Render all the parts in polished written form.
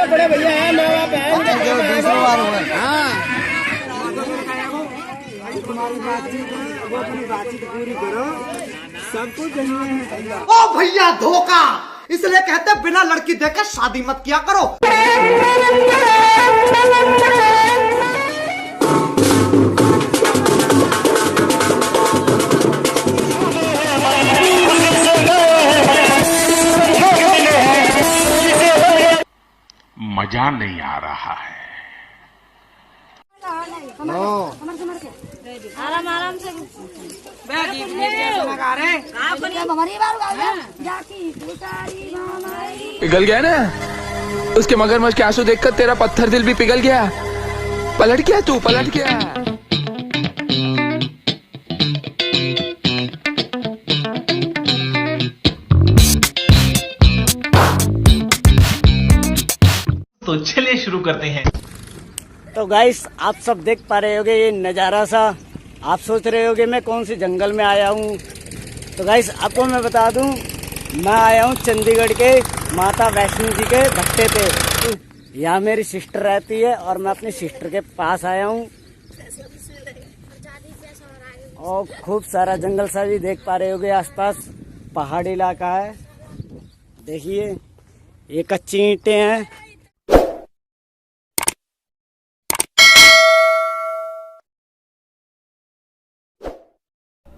बड़े भैया है, माँ बाप है, दूसरी बार हुआ। हाँ तुम्हारी बातचीत वो अपनी बातचीत पूरी करो, सब कुछ यही है। ओ भैया धोखा, इसलिए कहते हैं बिना लड़की देखे शादी मत किया करो। मजा नहीं आ रहा है। आराम आराम से पिघल गया ना उसके मगरमच्छ के आंसू देखकर तेरा पत्थर दिल भी पिघल गया। पलट गया तू, पलट गया। तो चलिए शुरू करते हैं। तो गाइस आप सब देख पा रहे होगे ये नज़ारा सा, आप सोच रहे होगे मैं कौन सी जंगल में आया हूँ। तो गाइस आपको मैं बता दूँ, मैं आया हूँ चंडीगढ़ के माता वैष्णो जी के भट्टे पे। यहाँ मेरी सिस्टर रहती है और मैं अपनी सिस्टर के पास आया हूँ। और खूब सारा जंगल सा भी देख पा रहे होगे, आसपास पहाड़ी इलाका है। देखिए ये कच्ची ईंटें हैं।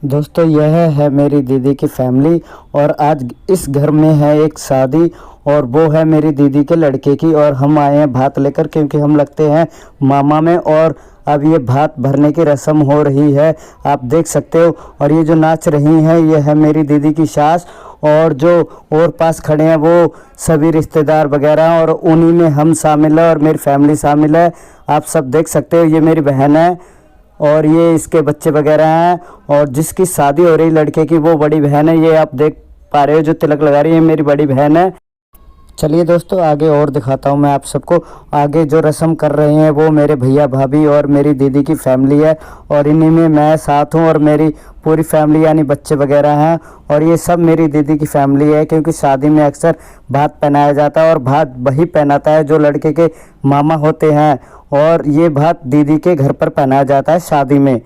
दोस्तों यह है मेरी दीदी की फैमिली और आज इस घर में है एक शादी और वो है मेरी दीदी के लड़के की, और हम आए हैं भात लेकर क्योंकि हम लगते हैं मामा में। और अब ये भात भरने की रस्म हो रही है, आप देख सकते हो। और ये जो नाच रही हैं ये है मेरी दीदी की सास, और जो और पास खड़े हैं वो सभी रिश्तेदार वगैरह, और उन्हीं में हम शामिल है और मेरी फैमिली शामिल है। आप सब देख सकते हो, ये मेरी बहन है और ये इसके बच्चे वगैरह हैं, और जिसकी शादी हो रही लड़के की वो बड़ी बहन है। ये आप देख पा रहे हो जो तिलक लगा रही है मेरी बड़ी बहन है। चलिए दोस्तों आगे और दिखाता हूँ मैं आप सबको। आगे जो रस्म कर रहे हैं वो मेरे भैया भाभी और मेरी दीदी की फैमिली है, और इन्हीं में मैं साथ हूँ और मेरी पूरी फैमिली यानी बच्चे वगैरह हैं। और ये सब मेरी दीदी की फैमिली है क्योंकि शादी में अक्सर भात पहनाया जाता है और भात वही पहनाता है जो लड़के के मामा होते हैं, और ये भात दीदी के घर पर पहनाया जाता है शादी में।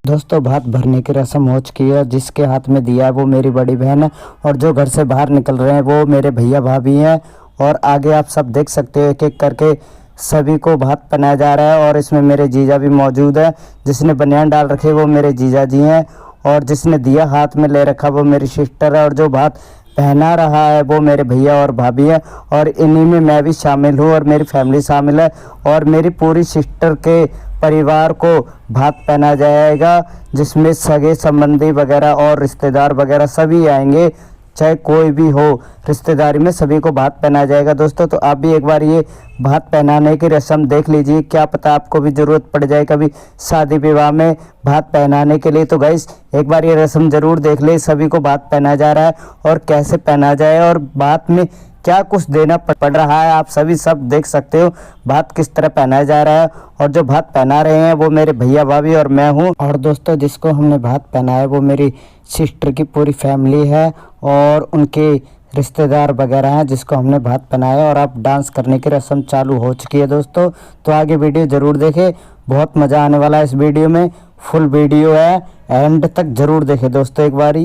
दोस्तों भात भरने की रस्म हो चुकी है, जिसके हाथ में दिया है वो मेरी बड़ी बहन है, और जो घर से बाहर निकल रहे हैं वो मेरे भैया भाभी हैं। और आगे आप सब देख सकते हो एक एक करके सभी को भात पहनाया जा रहा है। और इसमें मेरे जीजा भी मौजूद है, जिसने बनियान डाल रखे वो मेरे जीजा जी हैं, और जिसने दिया हाथ में ले रखा वो मेरी सिस्टर है, और जो भात पहना रहा है वो मेरे भैया और भाभी है। और इन्हीं में मैं भी शामिल हूँ और मेरी फैमिली शामिल है, और मेरी पूरी सिस्टर के परिवार को भात पहना जाएगा, जिसमें सगे संबंधी वगैरह और रिश्तेदार वगैरह सभी आएंगे, चाहे कोई भी हो रिश्तेदारी में सभी को भात पहनाया जाएगा। दोस्तों तो आप भी एक बार ये भात पहनाने की रस्म देख लीजिए, क्या पता आपको भी ज़रूरत पड़ जाए कभी शादी विवाह में भात पहनाने के लिए। तो गाइस एक बार ये रस्म ज़रूर देख ले, सभी को भात पहनाया जा रहा है और कैसे पहना जाए और भात में क्या कुछ देना पड़ रहा है, आप सभी सब देख सकते हो भात किस तरह पहनाया जा रहा है। और जो भात पहना रहे हैं वो मेरे भैया भाभी और मैं हूँ। और दोस्तों जिसको हमने भात पहनाया वो मेरी सिस्टर की पूरी फैमिली है और उनके रिश्तेदार वगैरह हैं जिसको हमने भात पहनाया। और अब डांस करने की रस्म चालू हो चुकी है दोस्तों, तो आगे वीडियो ज़रूर देखें, बहुत मज़ा आने वाला है इस वीडियो में। फुल वीडियो है, एंड तक ज़रूर देखें दोस्तों एक बारी।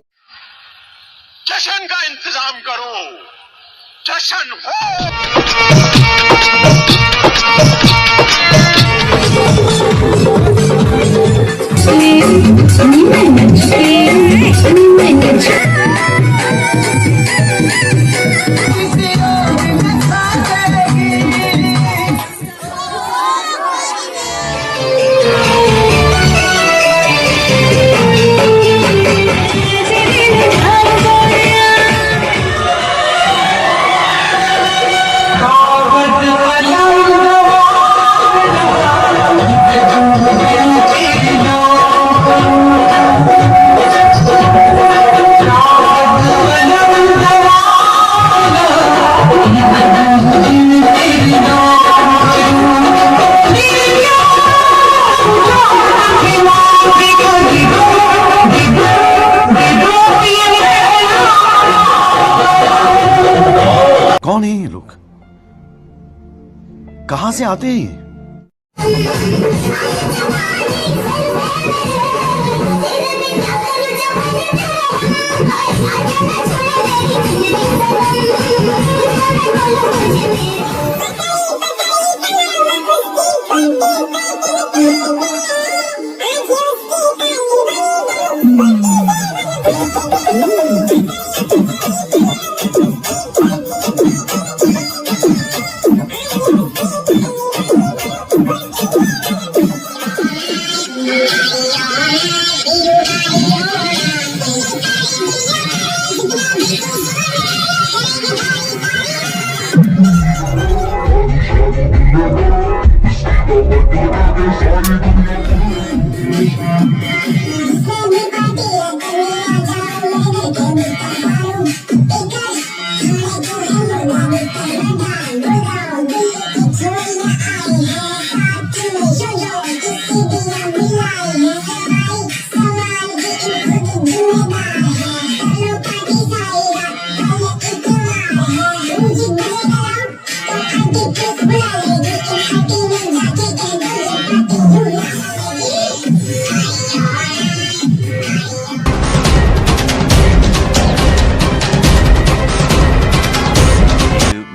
जश्न का इंतजाम करो, जश्न हो। कहां से आते हैं ये?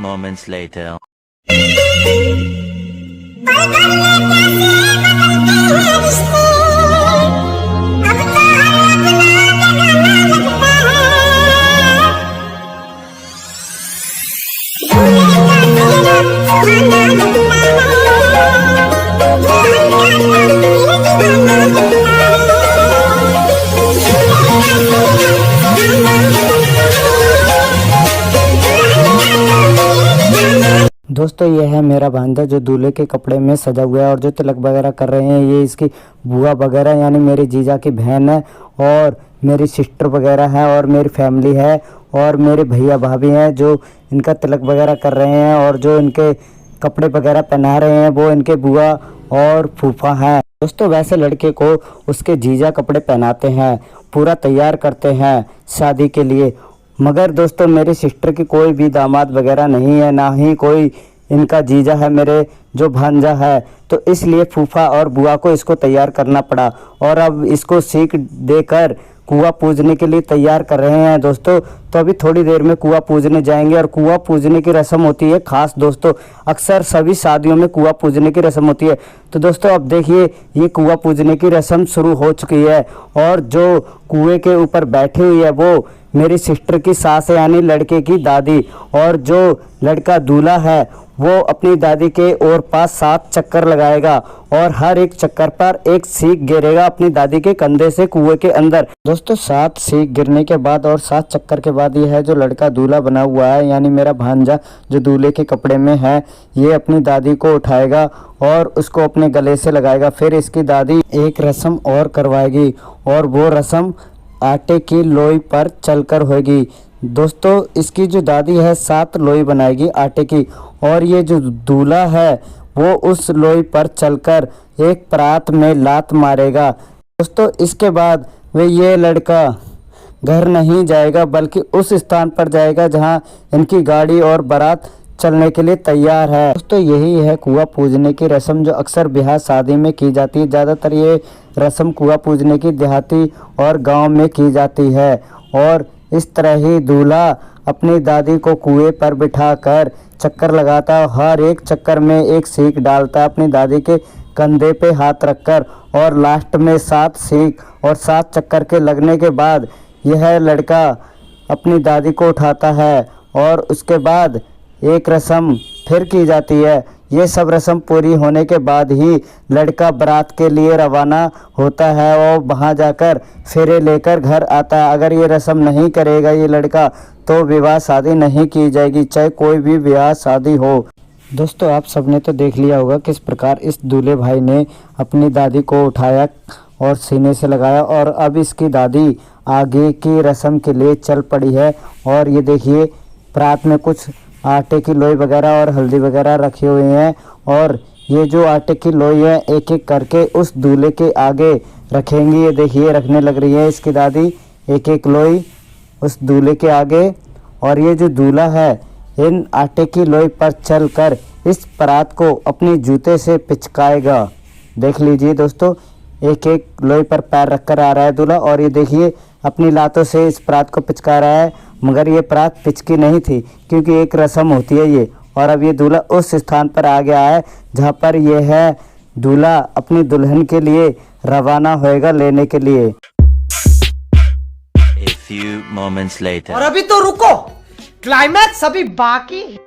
Moments later. दोस्तों यह है मेरा भांजा जो दूल्हे के कपड़े में सजा हुआ है और जो तिलक वगैरह कर रहे हैं ये इसकी बुआ वगैरह यानी मेरी जीजा की बहन है और मेरी सिस्टर वगैरह है और मेरी फैमिली है और मेरे भैया भाभी हैं जो इनका तिलक वगैरह कर रहे हैं और जो इनके कपड़े वगैरह पहना रहे हैं वो इनके बुआ और फूफा हैं। दोस्तों वैसे लड़के को उसके जीजा कपड़े पहनाते हैं, पूरा तैयार करते हैं शादी के लिए, मगर दोस्तों मेरी सिस्टर की कोई भी दामाद वगैरह नहीं है, ना ही कोई इनका जीजा है मेरे जो भांजा है, तो इसलिए फूफा और बुआ को इसको तैयार करना पड़ा और अब इसको सीख देकर कुआं पूजने के लिए तैयार कर रहे हैं दोस्तों। तो अभी थोड़ी देर में कुआं पूजने जाएंगे और कुआं पूजने की रस्म होती है खास दोस्तों, अक्सर सभी शादियों में कुआं पूजने की रस्म होती है। तो दोस्तों अब देखिए ये कुआं पूजने की रस्म शुरू हो चुकी है और जो कुएं के ऊपर बैठी हुई है वो मेरी सिस्टर की सास है यानी लड़के की दादी, और जो लड़का दूल्हा है वो अपनी दादी के और पास 7 चक्कर लगाएगा और हर एक चक्कर पर एक सीख गिरेगा अपनी दादी के कंधे से कुएं के अंदर। दोस्तों 7 सीख गिरने के बाद और 7 चक्कर के बाद ये है जो लड़का दूल्हा बना हुआ है यानी मेरा भांजा जो दूल्हे के कपड़े में है, ये अपनी दादी को उठाएगा और उसको अपने गले से लगाएगा। फिर इसकी दादी एक रस्म और करवाएगी और वो रस्म आटे की लोई पर चलकर होगी। दोस्तों इसकी जो दादी है 7 लोई बनाएगी आटे की और ये जो दूल्हा है वो उस लोई पर चलकर एक परात में लात मारेगा। दोस्तों इसके बाद वे ये लड़का घर नहीं जाएगा बल्कि उस स्थान पर जाएगा जहां इनकी गाड़ी और बारात चलने के लिए तैयार है। दोस्तों यही है कुआं पूजने की रस्म जो अक्सर ब्याह शादी में की जाती है। ज़्यादातर ये रस्म कुआं पूजने की देहाती और गांव में की जाती है और इस तरह ही दूल्हा अपनी दादी को कुएं पर बिठाकर चक्कर लगाता है, हर एक चक्कर में एक सीख डालता है अपनी दादी के कंधे पे हाथ रखकर और लास्ट में 7 सीख और 7 चक्कर के लगने के बाद यह लड़का अपनी दादी को उठाता है और उसके बाद एक रस्म फिर की जाती है। ये सब रस्म पूरी होने के बाद ही लड़का बारात के लिए रवाना होता है और वहाँ जाकर फेरे लेकर घर आता है। अगर ये रस्म नहीं करेगा ये लड़का तो विवाह शादी नहीं की जाएगी, चाहे कोई भी विवाह शादी हो। दोस्तों आप सबने तो देख लिया होगा किस प्रकार इस दूल्हे भाई ने अपनी दादी को उठाया और सीने से लगाया और अब इसकी दादी आगे की रस्म के लिए चल पड़ी है। और ये देखिए परात में कुछ आटे की लोई वगैरह और हल्दी वगैरह रखी हुई हैं और ये जो आटे की लोई है एक एक करके उस दूल्हे के आगे रखेंगी। ये देखिए रखने लग रही है इसकी दादी एक एक लोई उस दूल्हे के आगे और ये जो दूल्हा है इन आटे की लोई पर चलकर इस परात को अपने जूते से पिचकाएगा। देख लीजिए दोस्तों, एक एक लोहे पर पैर रखकर आ रहा है दूल्हा, और ये देखिए अपनी लातों से इस परात को पिचका रहा है। मगर ये परात पिचकी नहीं थी, क्योंकि एक रस्म होती है ये। और अब ये दूल्हा उस स्थान पर आ गया है जहाँ पर ये है दूल्हा अपनी दुल्हन के लिए रवाना होएगा लेने के लिए। A few moments later. और अभी तो रुको, क्लाइमैक्स अभी बाकी है।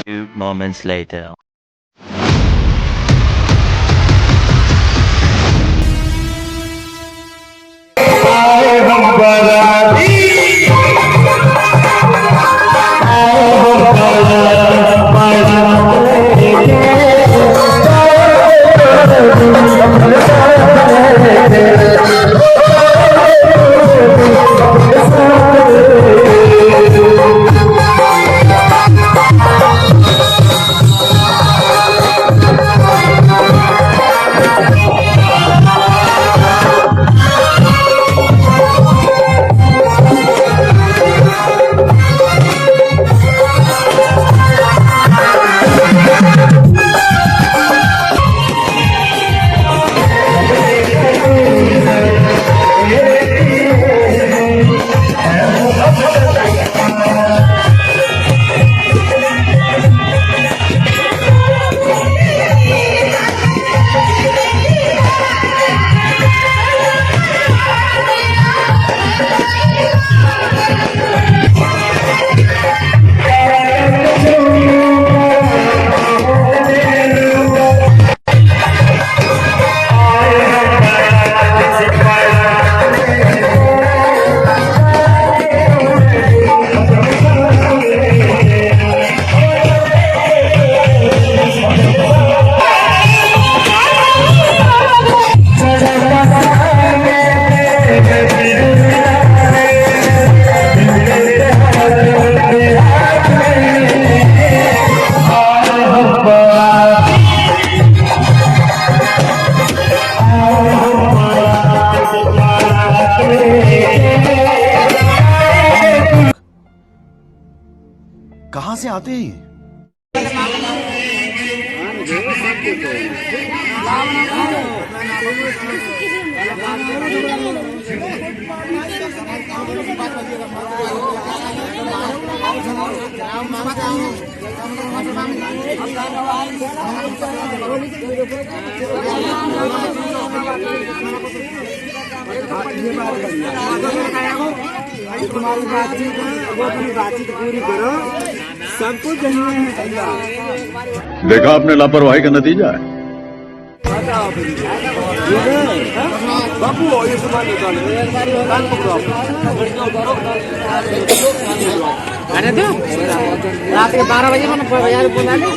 Few moments later. कहां से आते हैं ये? तुम्हारी बातचीत वो अपनी बातचीत पूरी करो, सब कुछ देखा आपने लापरवाही का नतीजा है। बापू ये सामान निकालो, कान पकड़ो, अरे तो रात के 12 बजे मैंने बाजार बुला ली।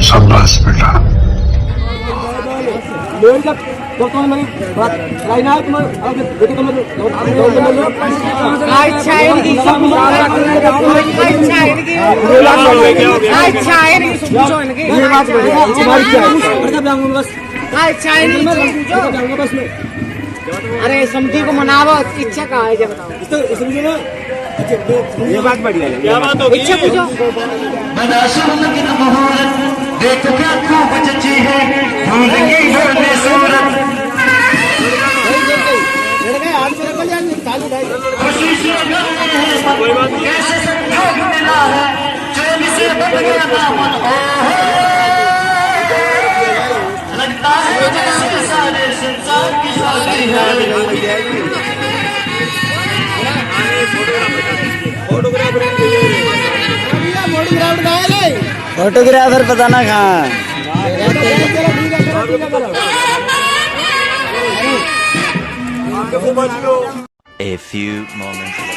शाबाश बेटा। अरे समझी को मनावत इच्छा कहाँ है बताओ। ये बात बढ़िया है। क्या बात होगी? इच्छा पूछो। देखो क्या खूब अच्छी है सूरत खुशी से कैसे संयोग मिला है चोरी से बन गया दामन लगता है जैसे सारे संसार की शादी है। फोटोग्राफर पता ना कहाँ। A few moments later.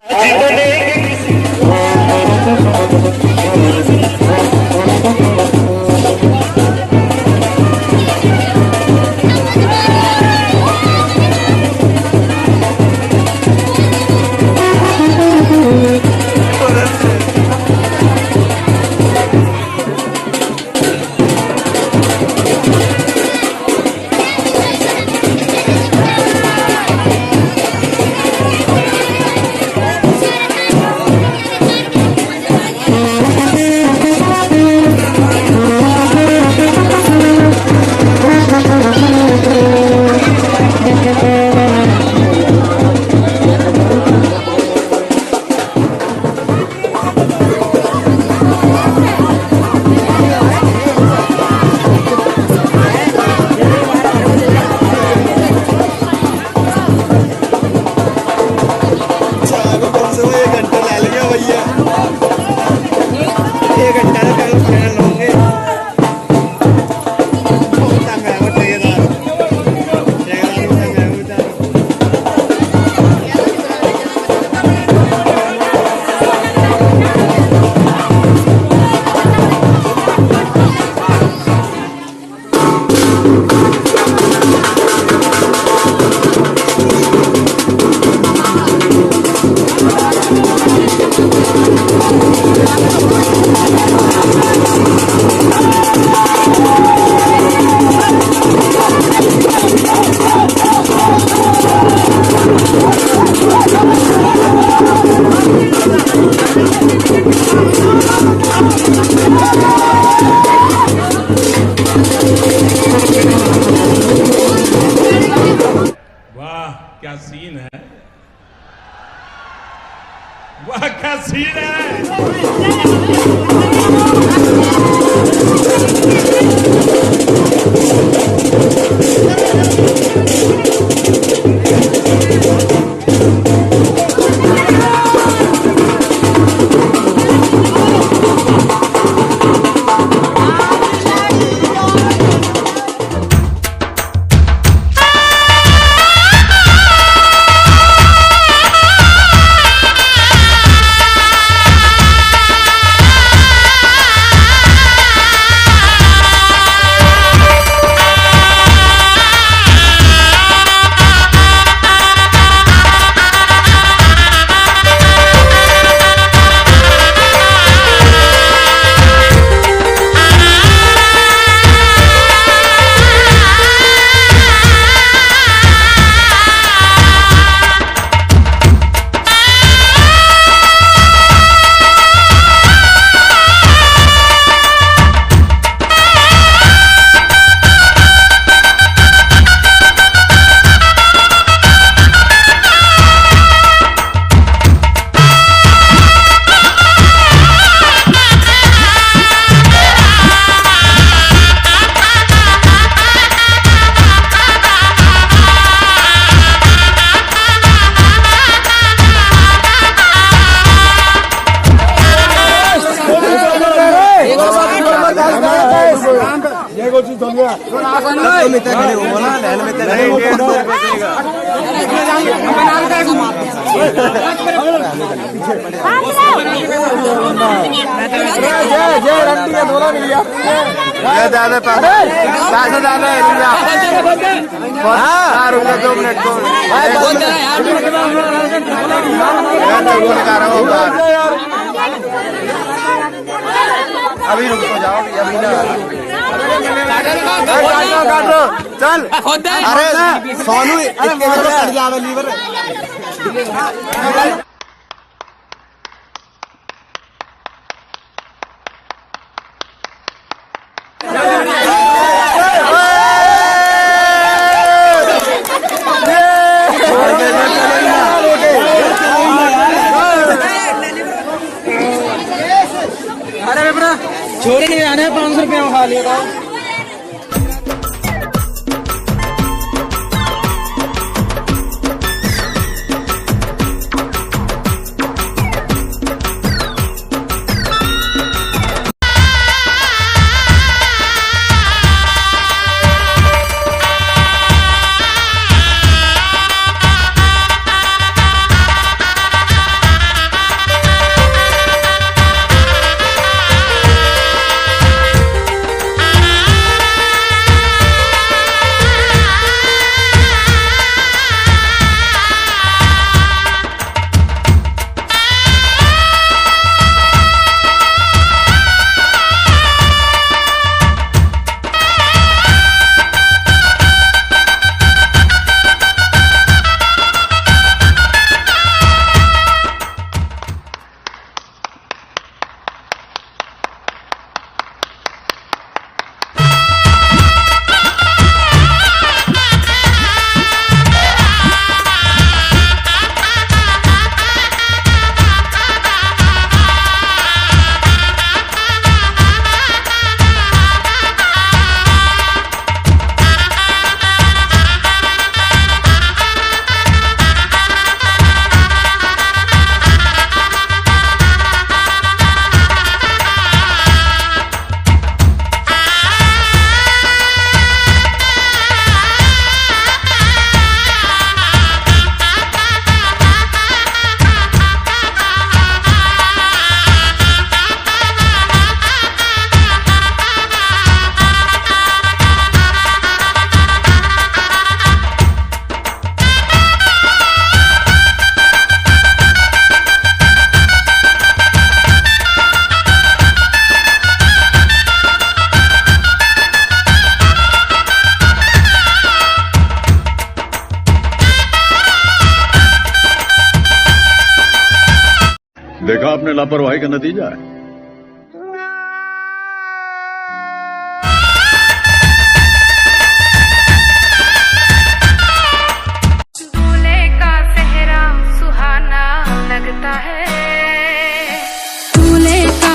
Thank you. अभी रुक तो जाओ अभी ना चल अरे सोनू इतने में कट जावे लीवर छोड़े नहीं आने 500 रुपया में खा लिया देखा आपने लापरवाही का नतीजा है। दूल्हे का सेहरा सुहाना लगता है, दूल्हे का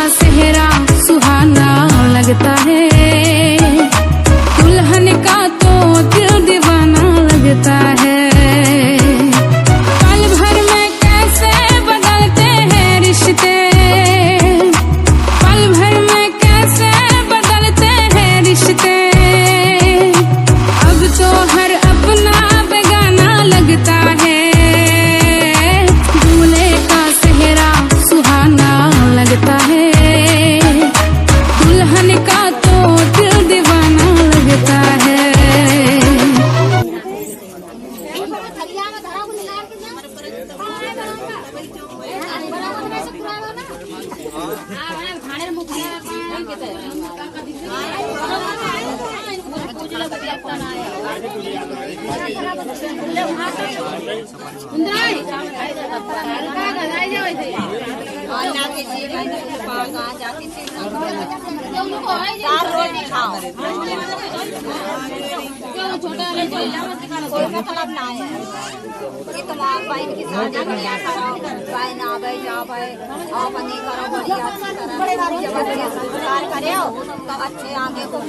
अच्छे आगे को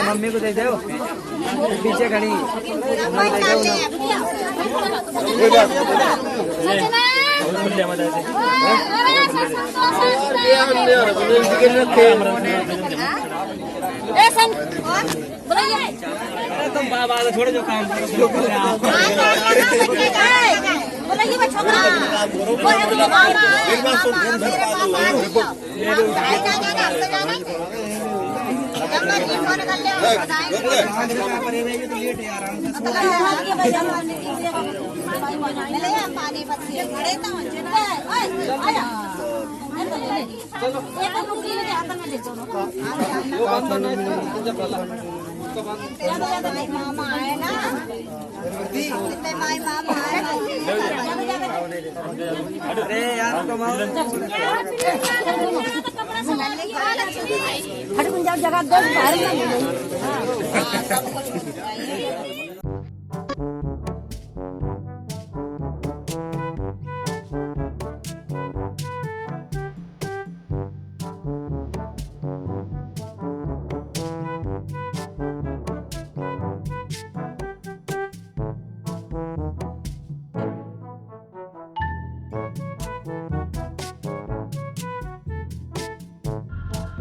मम्मी को दे दो पीछे खड़ी तुम बाबा छोड़ जो काम मामा आए ना मामा आए अरे यार जगह दो बाहर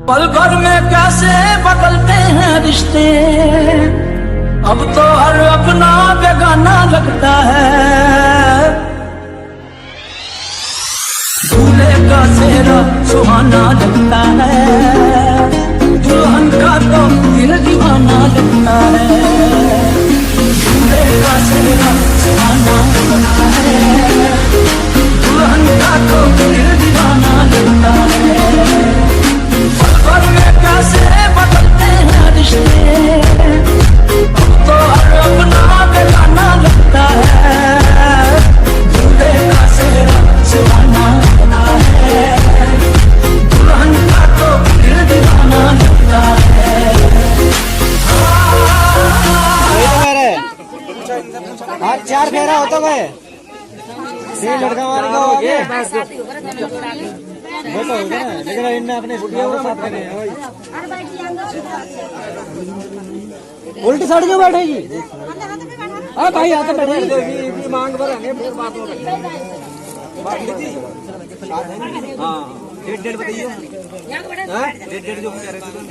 पल भर में कैसे बदलते हैं रिश्ते, अब तो हर अपना बेगाना लगता है। दूल्हे का सेहरा सुहाना लगता है, दुल्हन का तो दिल दीवाना लगता है। दूल्हे का सेहरा सुहाना लगता है, दुल्हन का तो दिल दीवाना लगता है। कैसे बदलते हैं रिश्ते, अब तो हर अपना बेगाना लगता है। दूल्हे का सेहरा सुहाना लगता है, दुल्हन का तो दिल दीवाना लगता है। आज 4 फेरा होता गए ये लड़का मार का हो गया वो तो होगा ना, लेकिन इनने अपने बुढ़िया को साथ करने हैं भाई। उल्टी साइड क्यों बैठेगी? हाँ भाई यहाँ तो बैठेगी मांग पर आने बात हो रही हाँ डेढ़ बताइए डेढ़ जो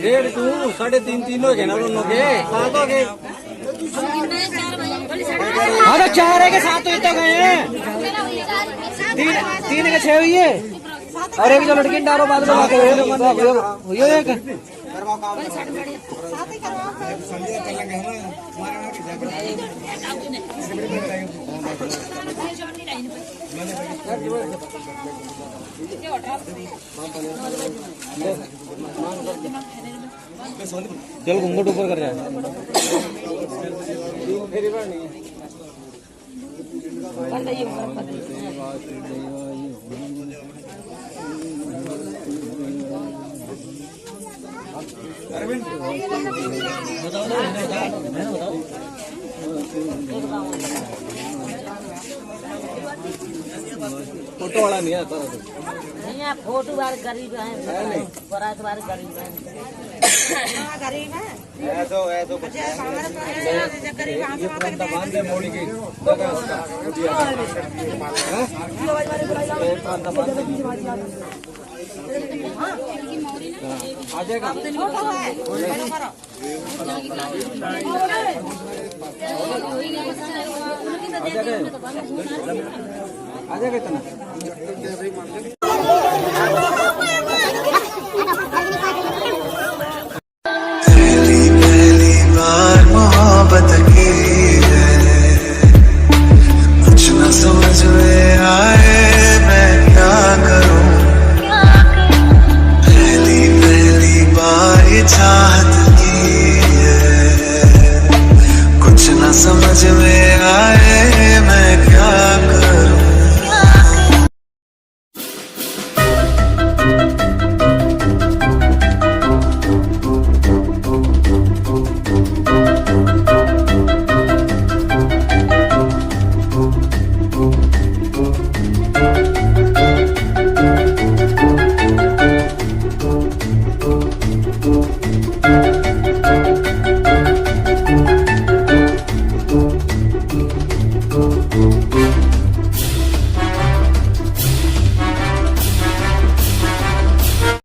डेढ़ तू 3.5 हो गए ना दोनों के 7 हो गए। हाँ तो 4 है के 7 तो इतना गए हैं 3 के 6 हुई है और एक जो लड़की डारो बाद में बात हुई है एक चल घूंघट ऊपर कर जाए फोटो वाला नहीं आता नहीं फोटो बार गरीब है बारात बार गरीब है गरीब है ऐसो ये पुराना बांध है मोड़ी की जगह उसका आ जाएगा आ जाएगा इतना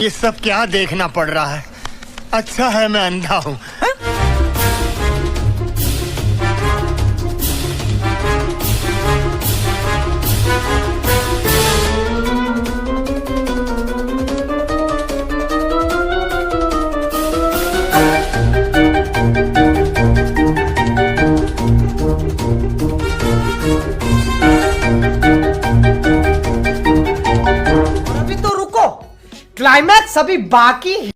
ये सब क्या देखना पड़ रहा है? अच्छा है मैं अंधा हूँ। अभी तो रुको, क्लाइमैक्स अभी बाकी है।